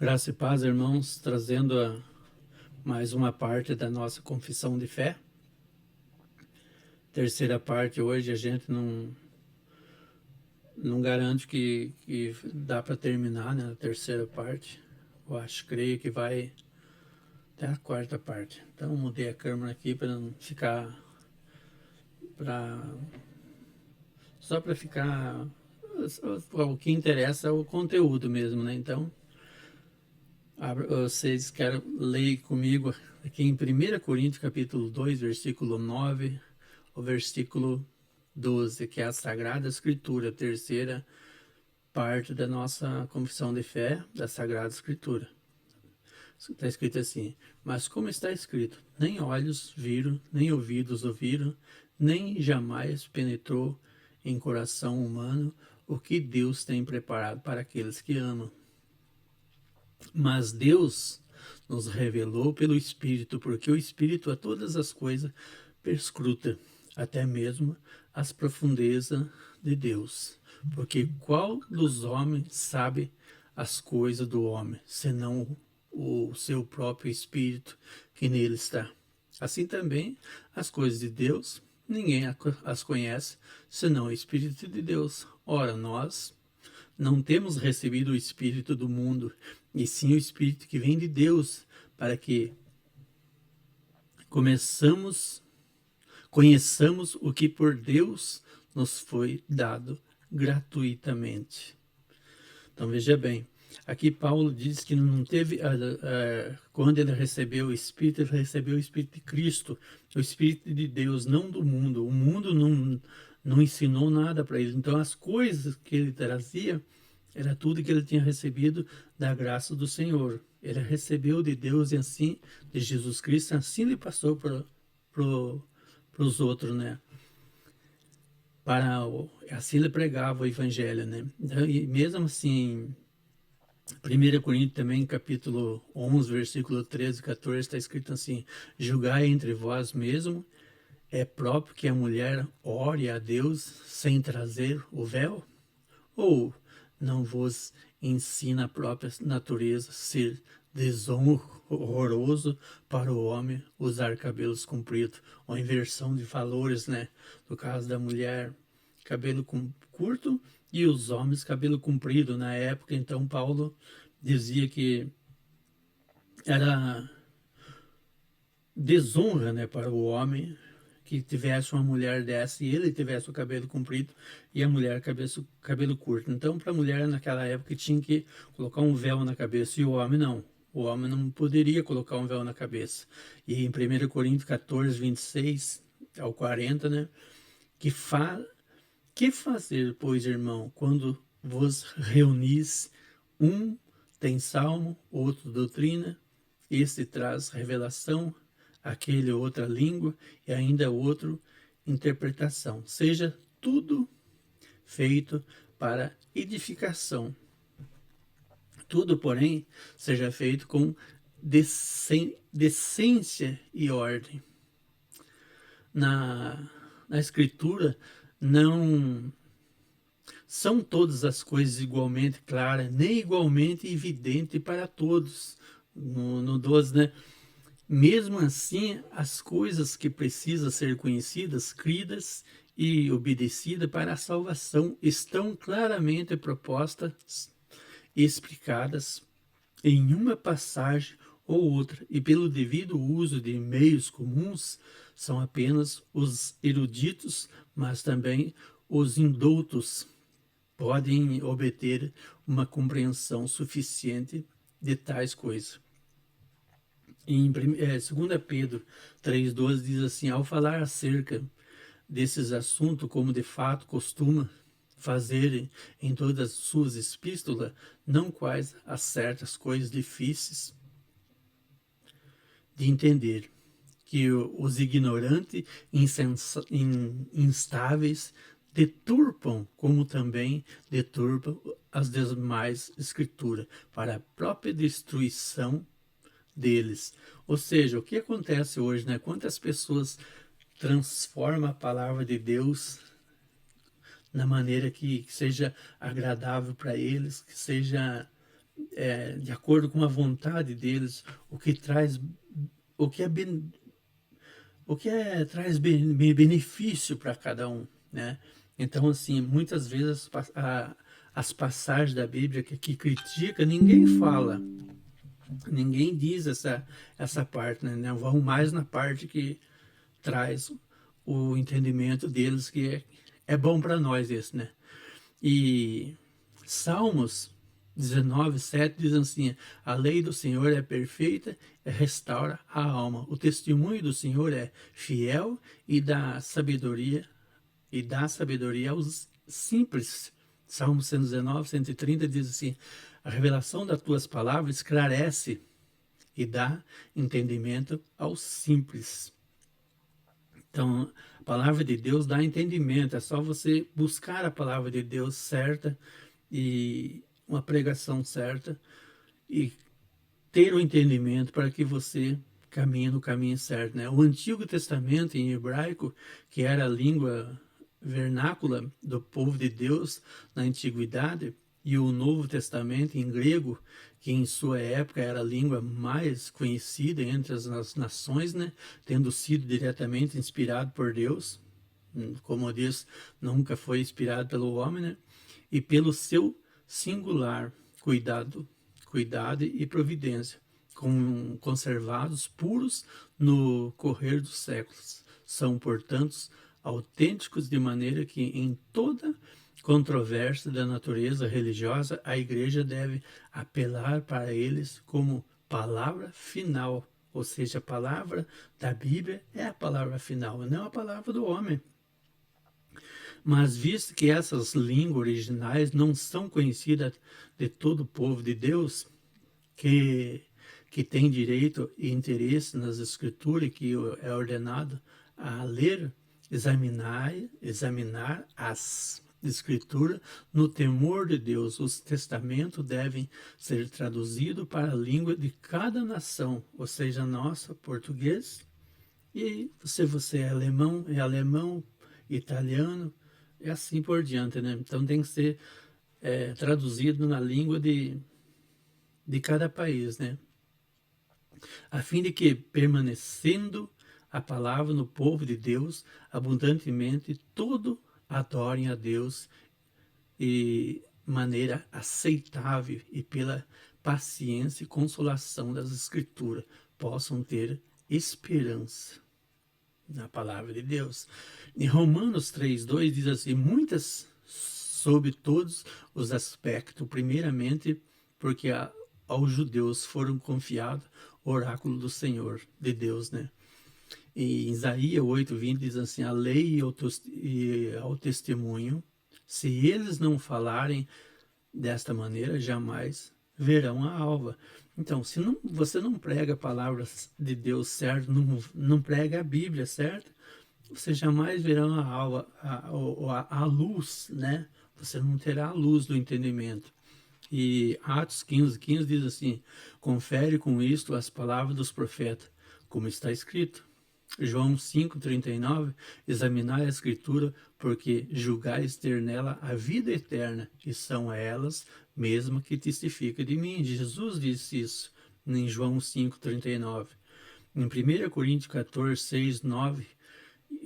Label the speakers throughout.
Speaker 1: Graça e paz, irmãos, trazendo mais uma parte da nossa confissão de fé. Terceira parte hoje, a gente não garante que dá para terminar, né? A terceira parte. Eu acho, creio que vai até a quarta parte. Então, mudei a câmera aqui para não ficar. Pra, só para ficar. O que interessa é o conteúdo mesmo, né? Então, vocês querem ler comigo aqui em 1 Coríntios capítulo 2, versículo 9, o versículo 12, que é a Sagrada Escritura, a terceira parte da nossa confissão de fé da Sagrada Escritura. Está escrito assim: mas como está escrito, nem olhos viram, nem ouvidos ouviram, nem jamais penetrou em coração humano o que Deus tem preparado para aqueles que amam. Mas Deus nos revelou pelo Espírito, porque o Espírito a todas as coisas perscruta, até mesmo as profundezas de Deus. Porque qual dos homens sabe as coisas do homem, senão o seu próprio Espírito que nele está? Assim também as coisas de Deus, ninguém as conhece, senão o Espírito de Deus. Ora, nós não temos recebido o Espírito do mundo, e sim o Espírito que vem de Deus, para que conheçamos o que por Deus nos foi dado gratuitamente. Então veja bem, aqui Paulo diz que não teve, quando ele recebeu o Espírito, ele recebeu o Espírito de Cristo, o Espírito de Deus, não do mundo. O mundo não ensinou nada para ele. Então as coisas que ele trazia era tudo que ele tinha recebido da graça do Senhor. Ele recebeu de Deus e assim, de Jesus Cristo, assim ele passou para os outros, né? Assim ele pregava o evangelho, né? E mesmo assim, 1 Coríntios também, capítulo 11, versículo 13 e 14, está escrito assim: julgai entre vós mesmo, é próprio que a mulher ore a Deus sem trazer o véu? Ou não vos ensina a própria natureza ser desonroso para o homem usar cabelos compridos? Ou inversão de valores, né? No caso da mulher, cabelo curto, e os homens, cabelo comprido. Na época, então, Paulo dizia que era desonra, né, para o homem que tivesse uma mulher dessa e ele tivesse o cabelo comprido e a mulher cabelo curto. Então, para a mulher naquela época tinha que colocar um véu na cabeça e o homem não. O homem não poderia colocar um véu na cabeça. E em 1 Coríntios 14, 26 ao 40, né, que fazer, pois, irmão, quando vos reunis, um tem salmo, outro doutrina, este traz revelação, aquele outra língua e ainda outro interpretação. Seja tudo feito para edificação. Tudo, porém, seja feito com decência e ordem. Na Escritura, não são todas as coisas igualmente claras, nem igualmente evidentes para todos. No 12, né? Mesmo assim, as coisas que precisam ser conhecidas, cridas e obedecidas para a salvação estão claramente propostas e explicadas em uma passagem ou outra, e pelo devido uso de meios comuns, são apenas os eruditos, mas também os indoutos podem obter uma compreensão suficiente de tais coisas. Em 2 Pedro 3,12 diz assim: ao falar acerca desses assuntos, como de fato costuma fazer em todas as suas epístolas, não quais as certas coisas difíceis de entender, que os ignorantes, instáveis, deturpam, como também deturpam as demais escrituras, para a própria destruição deles. Ou seja, o que acontece hoje, né? Quantas pessoas transformam a palavra de Deus na maneira que seja agradável para eles, que seja de acordo com a vontade deles, o que traz, o que é, traz benefício para cada um, né? Então, assim, muitas vezes as passagens da Bíblia que critica, ninguém fala, ninguém diz essa parte, né? Vão mais na parte que traz o entendimento deles, que é bom para nós esse, né? E Salmos 19:7 diz assim: a lei do Senhor é perfeita e restaura a alma. O testemunho do Senhor é fiel e dá sabedoria aos simples. Salmo 119, 130 diz assim: a revelação das tuas palavras esclarece e dá entendimento aos simples. Então, a palavra de Deus dá entendimento, é só você buscar a palavra de Deus certa e uma pregação certa e ter o entendimento para que você caminhe no caminho certo, né? O Antigo Testamento em hebraico, que era a língua vernácula do povo de Deus na antiguidade, e o Novo Testamento em grego, que em sua época era a língua mais conhecida entre as nações, né? Tendo sido diretamente inspirado por Deus, como eu disse, nunca foi inspirado pelo homem, né? E pelo seu singular cuidado e providência, conservados puros no correr dos séculos. São, portanto, autênticos de maneira que em toda controvérsia da natureza religiosa, a Igreja deve apelar para eles como palavra final, ou seja, a palavra da Bíblia é a palavra final, não a palavra do homem. Mas visto que essas línguas originais não são conhecidas de todo o povo de Deus, que tem direito e interesse nas escrituras, que é ordenado a ler, examinar as escrituras no temor de Deus. Os testamentos devem ser traduzidos para a língua de cada nação, ou seja, nossa, português, e se você é alemão, italiano, e assim por diante, né? Então tem que ser traduzido na língua de cada país, né? A fim de que, permanecendo a palavra no povo de Deus, abundantemente, todo adorem a Deus de maneira aceitável e pela paciência e consolação das Escrituras possam ter esperança na palavra de Deus. Em Romanos 3:2 diz assim: muitas sobre todos os aspectos, primeiramente porque aos judeus foram confiados o oráculo do Senhor, de Deus, né? E em Isaías 8:20 diz assim: a lei e ao testemunho, se eles não falarem desta maneira, jamais verão a alva. Então, se você não prega palavras de Deus certo, não prega a Bíblia certa, você jamais verá a alva, a luz, né? Você não terá a luz do entendimento. E Atos 15:15 diz assim: confere com isto as palavras dos profetas, como está escrito. João 5:39, examinai a Escritura, porque julgais ter nela a vida eterna, e são elas mesmas que testificam de mim. Jesus disse isso em João 5:39. Em 1 Coríntios 14, 6, 9,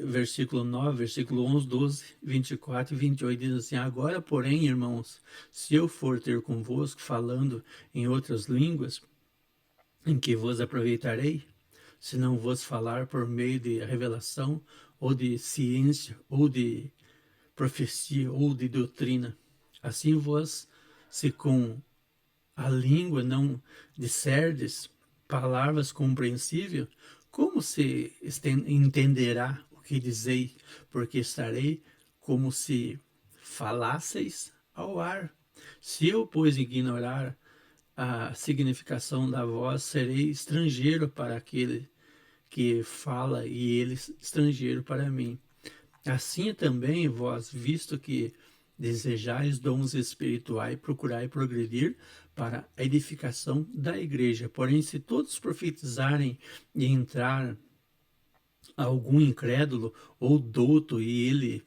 Speaker 1: versículo 9, versículo 11, 12, 24 e 28, diz assim: agora, porém, irmãos, se eu for ter convosco falando em outras línguas, em que vos aproveitarei? Se não vos falar por meio de revelação, ou de ciência, ou de profecia, ou de doutrina. Assim vos, se com a língua não disserdes palavras compreensíveis, como se entenderá o que dizei? Porque estarei como se falasseis ao ar. Se eu, pois, ignorar a significação da voz, serei estrangeiro para aquele que fala e ele estrangeiro para mim. Assim também vós, visto que desejais dons espirituais, procurai progredir para a edificação da igreja. Porém, se todos profetizarem e entrar algum incrédulo ou douto, e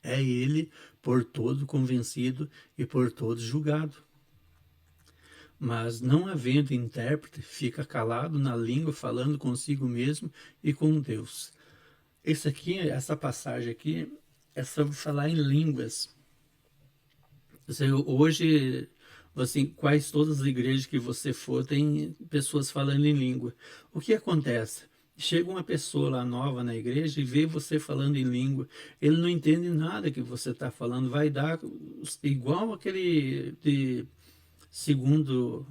Speaker 1: ele por todo convencido e por todos julgado. mas não havendo intérprete, fica calado na língua, falando consigo mesmo e com Deus. Essa passagem aqui é sobre falar em línguas. Hoje, assim, quase todas as igrejas que você for, tem pessoas falando em língua. O que acontece? Chega uma pessoa lá nova na igreja e vê você falando em língua. Ele não entende nada que você está falando. Vai dar igual aquele de segundo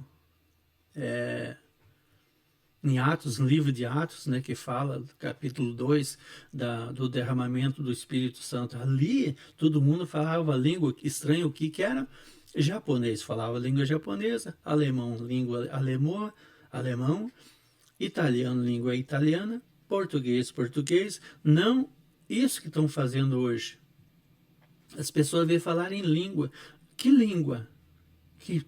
Speaker 1: em Atos, no livro de Atos, né, que fala, capítulo 2 do derramamento do Espírito Santo. Ali, todo mundo falava língua estranha, o que era? Japonês, falava língua japonesa, alemão, língua alemão, italiano, língua italiana, português, português. Não isso que estão fazendo hoje. As pessoas vêm falar em língua. Que língua?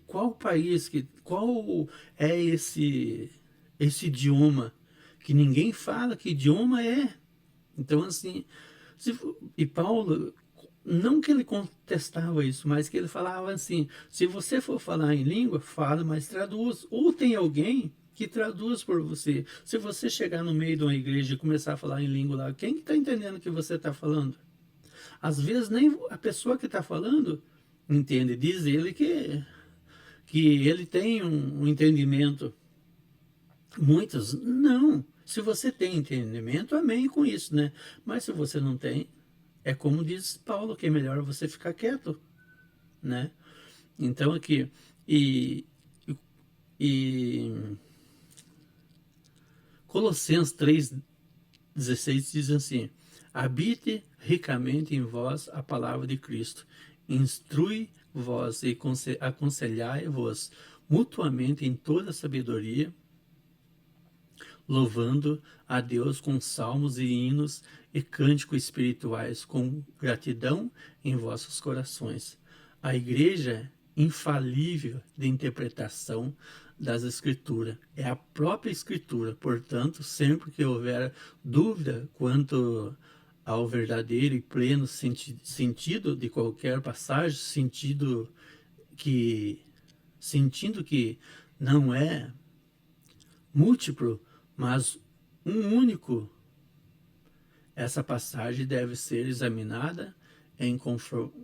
Speaker 1: Qual país, qual é esse idioma que ninguém fala que idioma é? Então, assim, e Paulo, não que ele contestava isso, mas que ele falava assim, se você for falar em língua, fala, mas traduz. Ou tem alguém que traduz por você. Se você chegar no meio de uma igreja e começar a falar em língua lá, quem está entendendo o que você está falando? Às vezes nem a pessoa que está falando entende. Diz ele que ele tem um entendimento. Muitos, não. Se você tem entendimento, amém com isso, né? Mas se você não tem, é como diz Paulo, que é melhor você ficar quieto, né? Então aqui, e Colossenses 3,16 diz assim, habite ricamente em vós a palavra de Cristo, instrui vós e aconselhai-vos mutuamente em toda sabedoria, louvando a Deus com salmos e hinos e cânticos espirituais, com gratidão em vossos corações. A igreja infalível de interpretação das Escrituras é a própria Escritura, portanto, sempre que houver dúvida quanto ao verdadeiro e pleno sentido de qualquer passagem, sentindo que não é múltiplo, mas um único. Essa passagem deve ser examinada em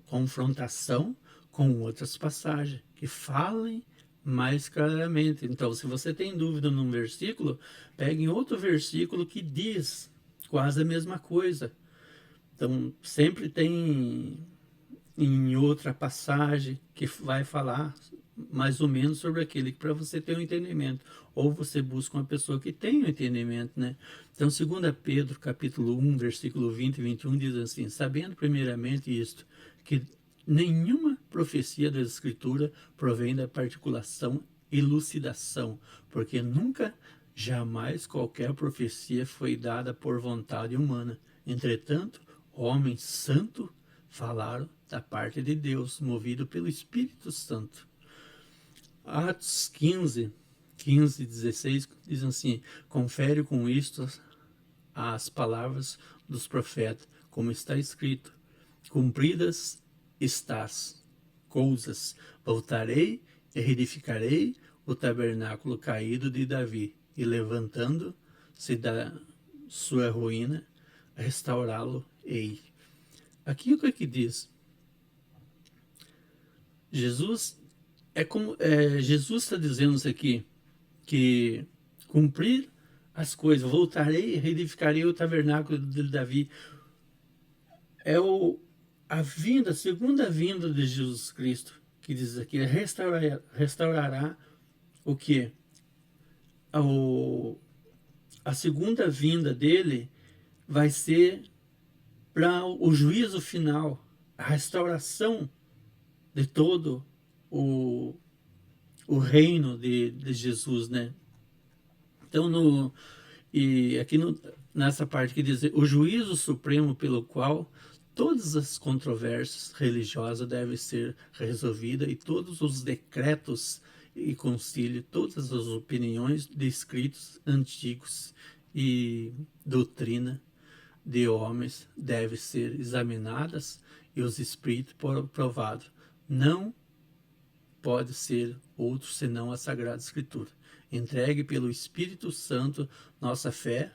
Speaker 1: confrontação com outras passagens que falem mais claramente. Então, se você tem dúvida num versículo, pegue outro versículo que diz quase a mesma coisa. Então, sempre tem em outra passagem que vai falar mais ou menos sobre aquele para você ter um entendimento. Ou você busca uma pessoa que tem um entendimento, né? Então, 2 Pedro, capítulo 1, versículo 20 e 21, diz assim, sabendo primeiramente isto, que nenhuma profecia da Escritura provém da particulação e elucidação, porque nunca, jamais qualquer profecia foi dada por vontade humana. Entretanto, homens santos falaram da parte de Deus, movido pelo Espírito Santo. Atos 15, 16, diz assim, confere com isto as palavras dos profetas, como está escrito, cumpridas estás coisas, voltarei e reedificarei o tabernáculo caído de Davi, e levantando-se da sua ruína, restaurá-lo-ei. Aqui o que diz? Jesus Jesus está dizendo isso aqui, que cumprir as coisas, voltarei e reedificarei o tabernáculo de Davi. É a segunda vinda de Jesus Cristo, que diz aqui, restaurará o quê? A segunda vinda dele vai ser para o juízo final, a restauração de todo o reino de Jesus, né? Então, aqui nessa parte que diz, o juízo supremo pelo qual todas as controvérsias religiosas devem ser resolvidas e todos os decretos e concílio, todas as opiniões de escritos antigos e doutrina de homens devem ser examinadas e os espíritos provados. Não pode ser outro senão a Sagrada Escritura. Entregue pelo Espírito Santo nossa fé,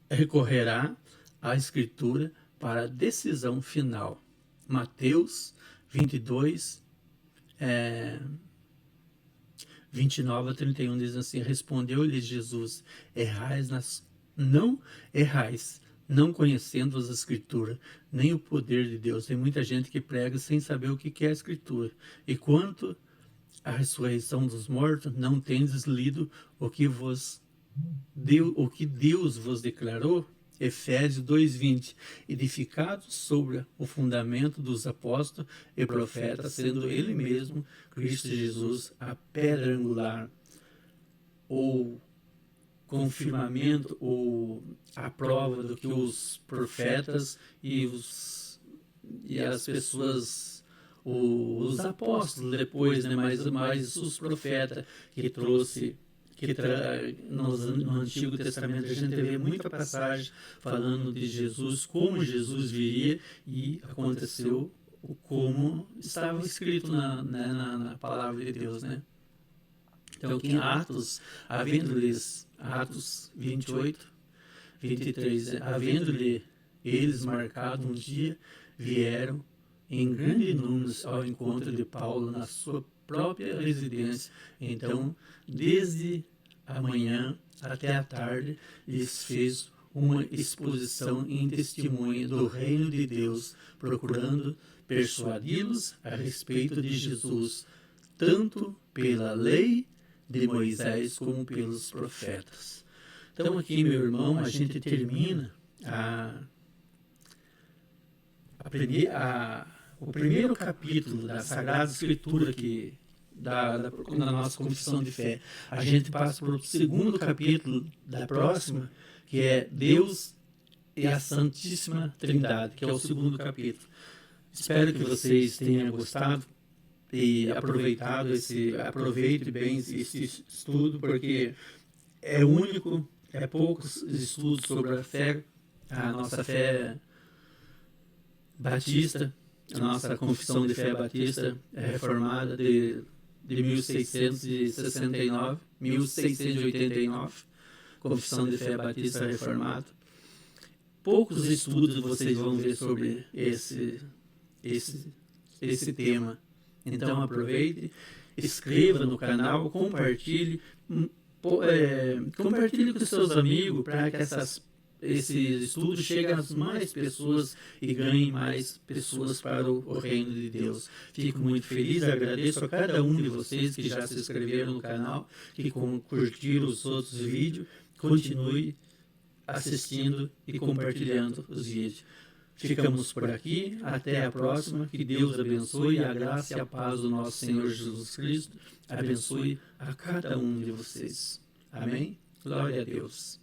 Speaker 1: recorrerá à Escritura para a decisão final. Mateus 22, 29 a 31 diz assim: respondeu-lhe Jesus, não errais, não conhecendo as Escrituras, nem o poder de Deus. Tem muita gente que prega sem saber o que é a Escritura. E quanto à ressurreição dos mortos, não tendes lido o que Deus vos declarou? Efésios 2:20, edificados sobre o fundamento dos apóstolos e profetas, sendo ele mesmo, Cristo Jesus, a pedra angular, ou confirmamento, ou a prova do que os profetas e as pessoas, os apóstolos depois, né, mais os profetas que trouxe, no Antigo Testamento a gente vê muita passagem falando de Jesus, como Jesus viria, e aconteceu como estava escrito na palavra de Deus, né? Então aqui em Atos 28, 23, havendo-lhe eles marcado um dia, vieram em grande número ao encontro de Paulo na sua própria residência. Então, desde a manhã até a tarde, lhes fez uma exposição em testemunho do reino de Deus, procurando persuadi-los a respeito de Jesus, tanto pela lei de Moisés como pelos profetas. Então aqui, meu irmão, a gente termina o primeiro capítulo da Sagrada Escritura da nossa confissão de fé. A gente passa para o segundo capítulo da próxima, que é Deus e a Santíssima Trindade, que é o segundo capítulo. Espero que vocês tenham gostado e aproveite bem esse estudo, porque é único, poucos estudos sobre a fé, a nossa fé batista, a nossa confissão de fé batista reformada de 1689, confissão de fé batista reformada. Poucos estudos vocês vão ver sobre esse tema. Então aproveite, inscreva no canal, compartilhe com seus amigos para que esse estudo chegue às mais pessoas e ganhe mais pessoas para o reino de Deus. Fico muito feliz, agradeço a cada um de vocês que já se inscreveram no canal, que curtiram os outros vídeos. Continue assistindo e compartilhando os vídeos. Ficamos por aqui, até a próxima, que Deus abençoe, a graça e a paz do nosso Senhor Jesus Cristo abençoe a cada um de vocês. Amém? Glória a Deus.